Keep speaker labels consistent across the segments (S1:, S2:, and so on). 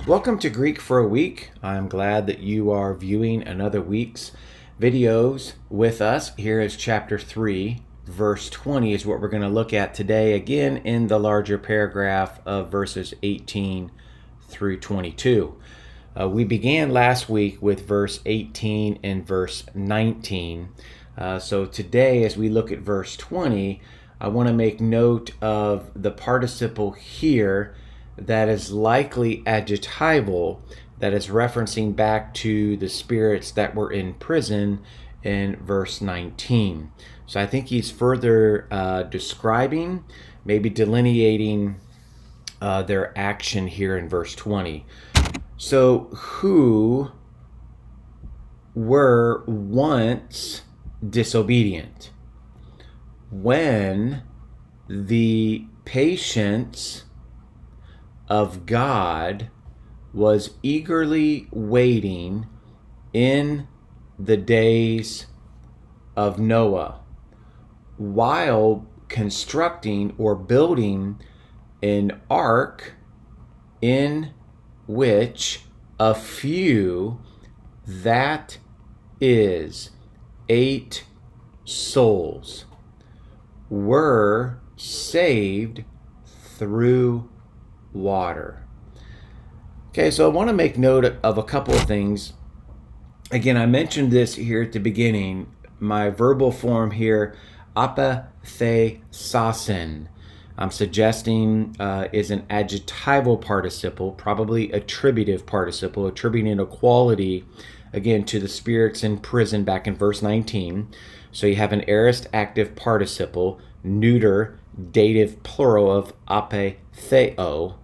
S1: Welcome to Greek for a Week. I'm glad that you are viewing another week's videos with us. Here is chapter 3, verse 20 is what we're going to look at today, again in the larger paragraph of verses 18 through 22. We began last week with verse 18 and verse 19. So today, as we look at verse 20, I want to make note of the participle here that is likely adjectival, that is referencing back to the spirits that were in prison in verse 19. So I think he's further describing, maybe delineating their action here in verse 20. So, who were once disobedient? When the patience of God was eagerly waiting in the days of Noah, while constructing or building an ark in which a few, that is 8 souls, were saved through water. Okay, so I want to make note of a couple of things. Again, I mentioned this here at the beginning. My verbal form here, apathesasin, I'm suggesting is an adjectival participle, probably attributive participle, attributing a quality, again, to the spirits in prison back in verse 19. So you have an aorist active participle, neuter, dative plural of apetheo.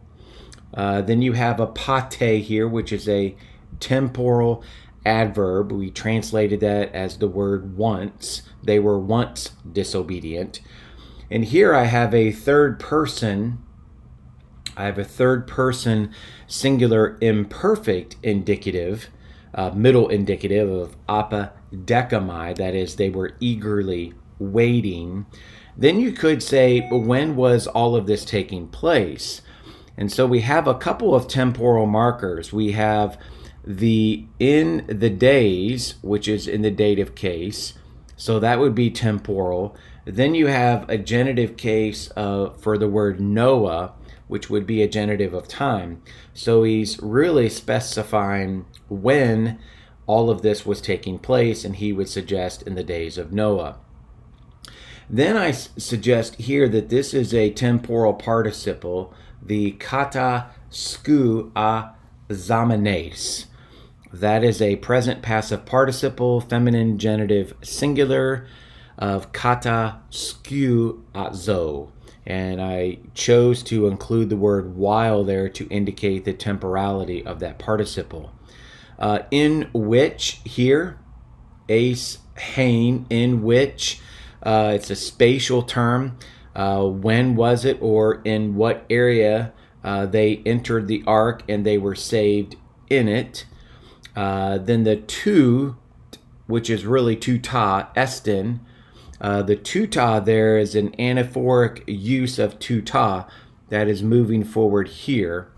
S1: Then you have a pate here, which is a temporal adverb. We translated that as the word once. They were once disobedient. And here I have a third person. Singular imperfect indicative, middle indicative of apodecamai, that is, they were eagerly waiting. Then you could say, when was all of this taking place? And so we have a couple of temporal markers. We have the in the days, which is in the dative case. So that would be temporal. Then you have a genitive case for the word Noah, which would be a genitive of time. So he's really specifying when all of this was taking place, and he would suggest in the days of Noah. Then I suggest here that this is a temporal participle, the kata sku a zamanes. That is a present passive participle, feminine genitive singular of kata sku a zo. And I chose to include the word while there to indicate the temporality of that participle. In which here, ace hain, in which, it's a spatial term. When was it, or in what area they entered the ark and they were saved in it. Then the tu, which is really tuta, estin. The tuta there is an anaphoric use of tuta that is moving forward here.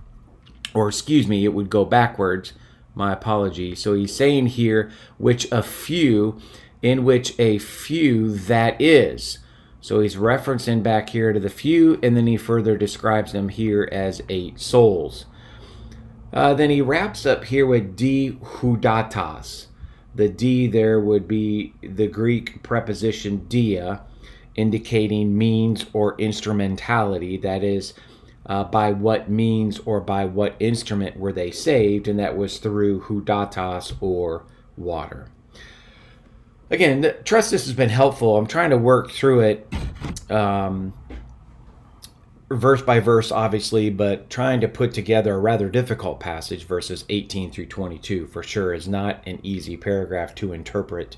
S1: Or excuse me, it would go backwards. My apology. So he's saying here, which a few, in which a few that is. So he's referencing back here to the few, and then he further describes them here as 8 souls. Then he wraps up here with di hudatas. The di there would be the Greek preposition dia, indicating means or instrumentality. That is, by what means or by what instrument were they saved, and that was through hudatas or water. Again, trust this has been helpful. I'm trying to work through it verse by verse, obviously, but trying to put together a rather difficult passage, verses 18 through 22, for sure is not an easy paragraph to interpret.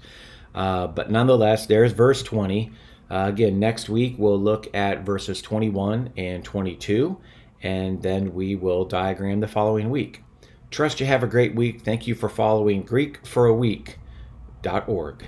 S1: But nonetheless, there's verse 20. Again, next week we'll look at verses 21 and 22, and then we will diagram the following week. Trust you have a great week. Thank you for following GreekForAweek.org.